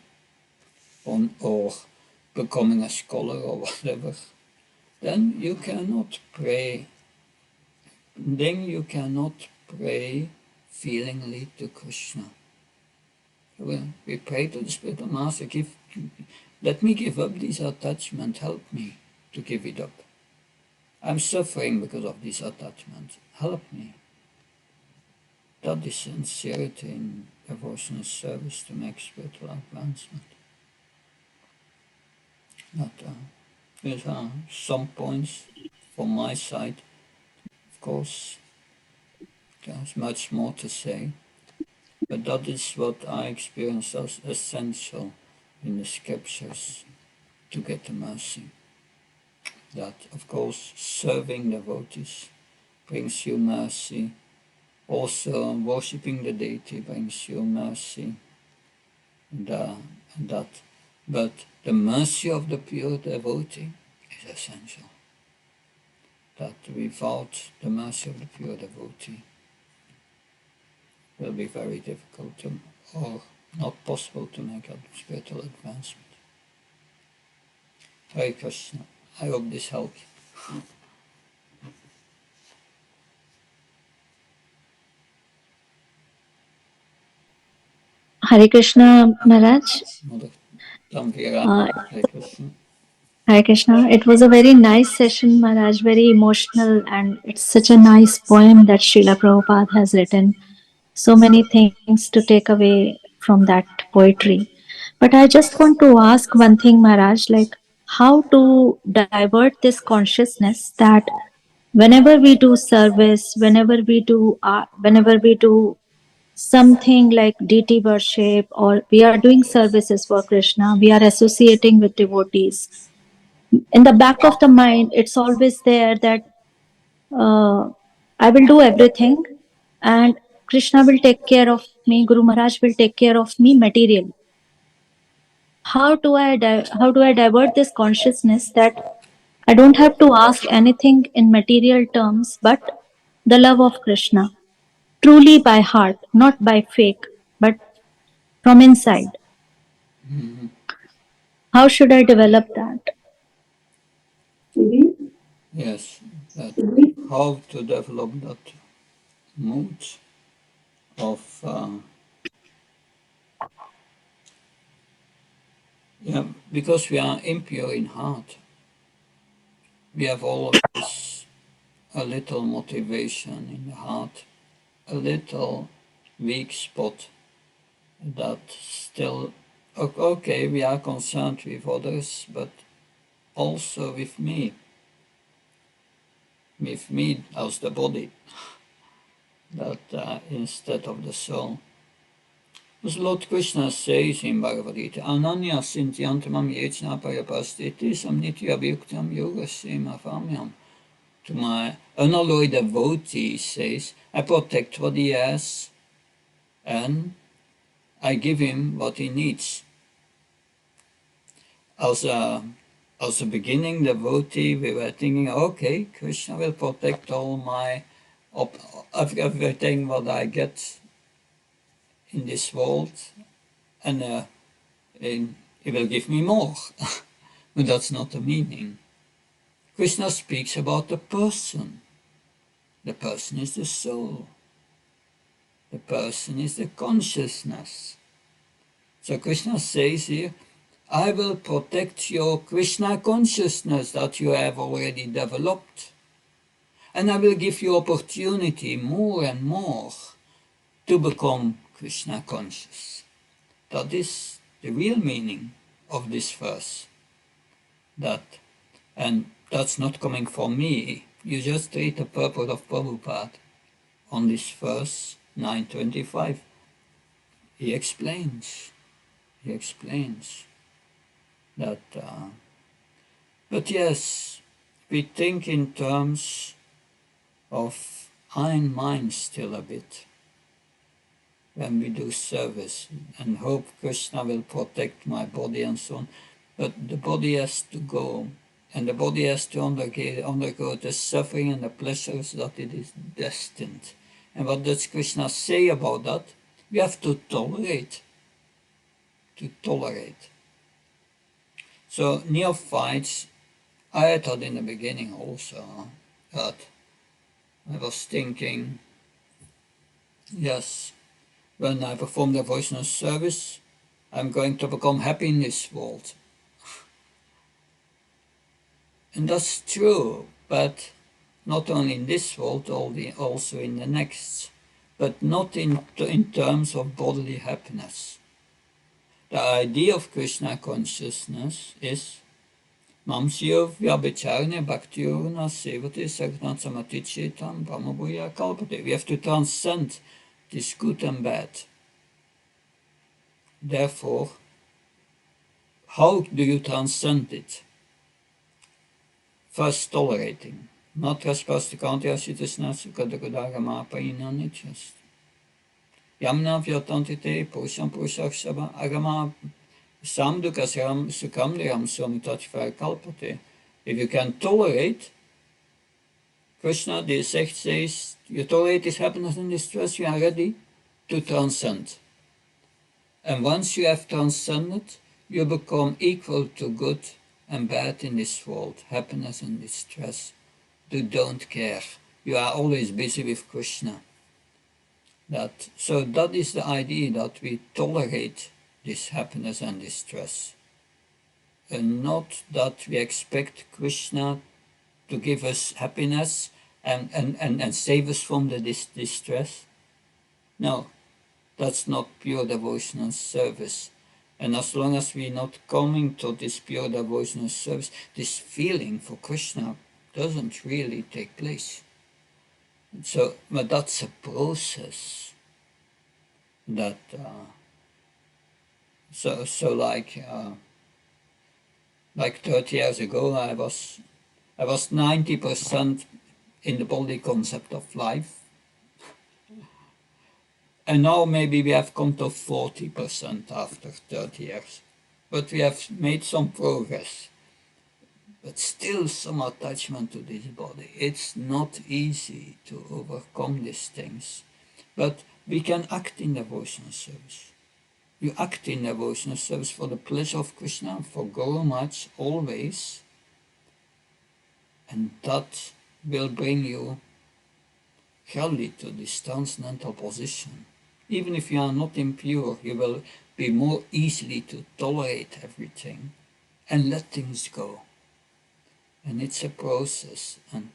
or becoming a scholar or whatever, then you cannot pray. Then you cannot pray feelingly to Krishna. We pray to the spiritual master, let me give up this attachment, help me to give it up. I'm suffering because of this attachment, help me. That is sincerity in devotional service to make spiritual advancement. There's some points from my side. Of course, there's much more to say, but that is what I experience as essential in the scriptures to get the mercy. That, of course, serving devotees brings you mercy. Also, worshipping the deity brings you mercy. But the mercy of the pure devotee is essential. That without the mercy of the pure devotee will be very difficult to, or not possible to make a spiritual advancement. Hare Krishna. I hope this helps. Hare Krishna, Maharaj. Mother Tamvira, Hare Krishna. Hare Krishna. It was a very nice session, Maharaj, very emotional, and it's such a nice poem that Srila Prabhupada has written. So many things to take away from that poetry. But I just want to ask one thing, Maharaj, like how to divert this consciousness that whenever we do service, whenever we do something like deity worship, or we are doing services for Krishna, we are associating with devotees. In the back of the mind, it's always there that I will do everything and Krishna will take care of me, Guru Maharaj will take care of me materially. How do I divert this consciousness that I don't have to ask anything in material terms, but the love of Krishna, truly by heart, not by fake, but from inside. Mm-hmm. How should I develop that? Yes, that how to develop that mood of because we are impure in heart, we have always a little motivation in the heart, a little weak spot that still, okay, we are concerned with others, but also with me as the body, that instead of the soul. As Lord Krishna says in Bhagavad Gita, Ananya Sintyantamam Yechna Parapastiti Samnitya Vyuktam Yoga Semafamyam. To my unalloyed devotee, says, I protect what he has and I give him what he needs. As a beginning devotee, we were thinking, okay, Krishna will protect all my everything what I get in this world, and he will give me more. But that's not the meaning. Krishna speaks about the person. The person is the soul. The person is the consciousness. So Krishna says here, I will protect your Krishna consciousness that you have already developed. And I will give you opportunity more and more to become Krishna conscious. That is the real meaning of this verse. And that's not coming from me. You just read the purport of Prabhupada on this verse 925. He explains that. But yes, we think in terms of iron mind still a bit when we do service and hope Krishna will protect my body and so on. But the body has to go, and the body has to undergo the suffering and the pleasures that it is destined. And what does Krishna say about that? We have to tolerate. So neophytes, I thought in the beginning also that I was thinking, yes, when I perform the devotional service, I'm going to become happy in this world. And that's true, but not only in this world, also in the next, but not in terms of bodily happiness. The idea of Krishna consciousness is Mamsyo vyabhicharne bhaktiyorna sevate sagnat samatichetam brahmabhuya kalpate. We have to transcend this good and bad. Therefore, how do you transcend it? First, tolerating. Matraspastikantiyasitasna sukadagadagama painanityast. Yamna vyatantite purusham purushakshava agama samdukasram sukamniram somitachvar kalpate. If you can tolerate, Krishna, the sect says, you tolerate this happiness and distress, you are ready to transcend. And once you have transcended, you become equal to good and bad in this world, happiness and distress. You don't care. You are always busy with Krishna. So that is the idea, that we tolerate this happiness and distress. And not that we expect Krishna to give us happiness and save us from the distress. No, that's not pure devotional service. And as long as we're not coming to this pure devotional service, this feeling for Krishna doesn't really take place. So, but that's a process that, like 30 years ago, I was 90% in the body concept of life. And now maybe we have come to 40% after 30 years. But we have made some progress. But still some attachment to this body. It's not easy to overcome these things. But we can act in devotional service. You act in devotional service for the pleasure of Krishna, for Guru Maharaj always. And that will bring you surely to this transcendental position. Even if you are not impure, you will be more easily to tolerate everything and let things go. And it's a process. And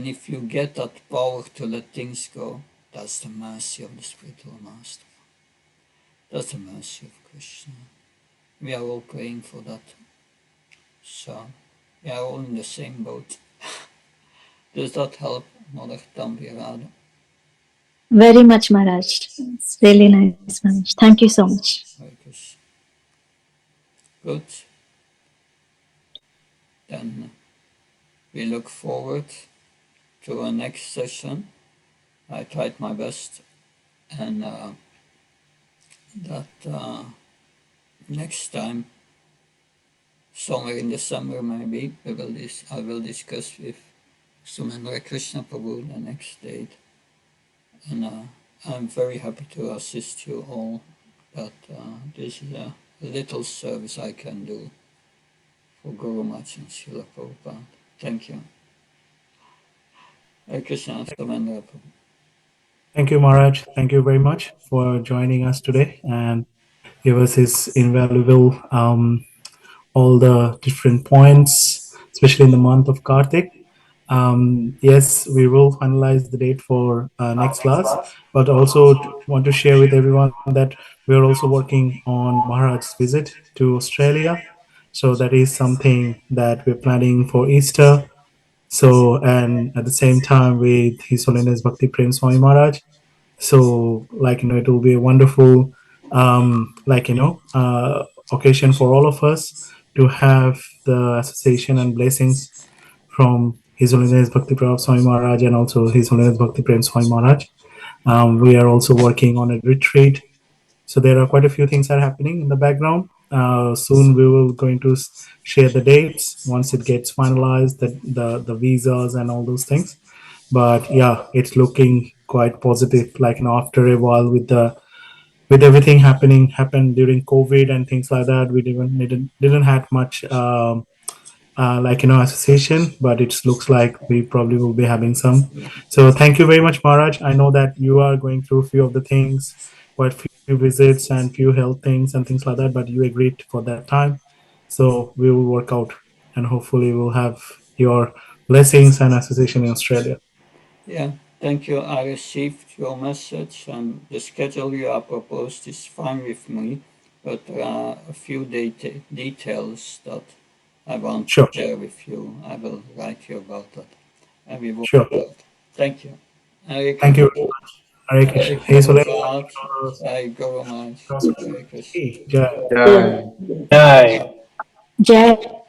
if you get that power to let things go, that's the mercy of the spiritual master. That's the mercy of Krishna. We are all praying for that. So, we are all in the same boat. Does that help, Mother Tambirada? Very much, Maharaj. It's really nice, Maharaj. Thank you so much. Hare Krishna. Good. Then we look forward to our next session. I tried my best, and next time, somewhere in December maybe, I will discuss with Sumendra Krishna Prabhu the next date. And I'm very happy to assist you all, that this is a little service I can do for Guru Maharaj and Srila Prabhupada. Thank you. Hare Krishna, Sumendra Prabhu. Thank you, Maharaj. Thank you very much for joining us today and give us his invaluable all the different points, especially in the month of Kartik. Yes, we will finalize the date for next class, but also want to share with everyone that we are also working on Maharaj's visit to Australia. So that is something that we're planning for Easter. So, and at the same time with His Holiness Bhakti Prem Swami Maharaj. So, it will be a wonderful, occasion for all of us to have the association and blessings from His Holiness Bhakti Prabhu Swami Maharaj and also His Holiness Bhakti Prem Swami Maharaj. We are also working on a retreat. So there are quite a few things that are happening in the background. Soon we will going to share the dates once it gets finalized, the visas and all those things. But yeah, it's looking quite positive. After a while with everything happened during COVID and things like that, we didn't have much association, but it looks like we probably will be having some. So thank you very much, Maharaj. I know that you are going through a few of the things, quite few visits and few health things and things like that, but you agreed for that time. So we will work out and hopefully we'll have your blessings and association in Australia. Yeah, thank you. I received your message, and the schedule you have proposed is fine with me, but there are a few details that I want Sure. to share with you. I will write you about that, and we will Sure. talk. Thank you. Hare Thank you Krishna. very much. Hare Krishna. Hare Hey, Sule. Prabhupada. Jai Guru Maharaj. Hare Krishna. Jai. Jai. Jai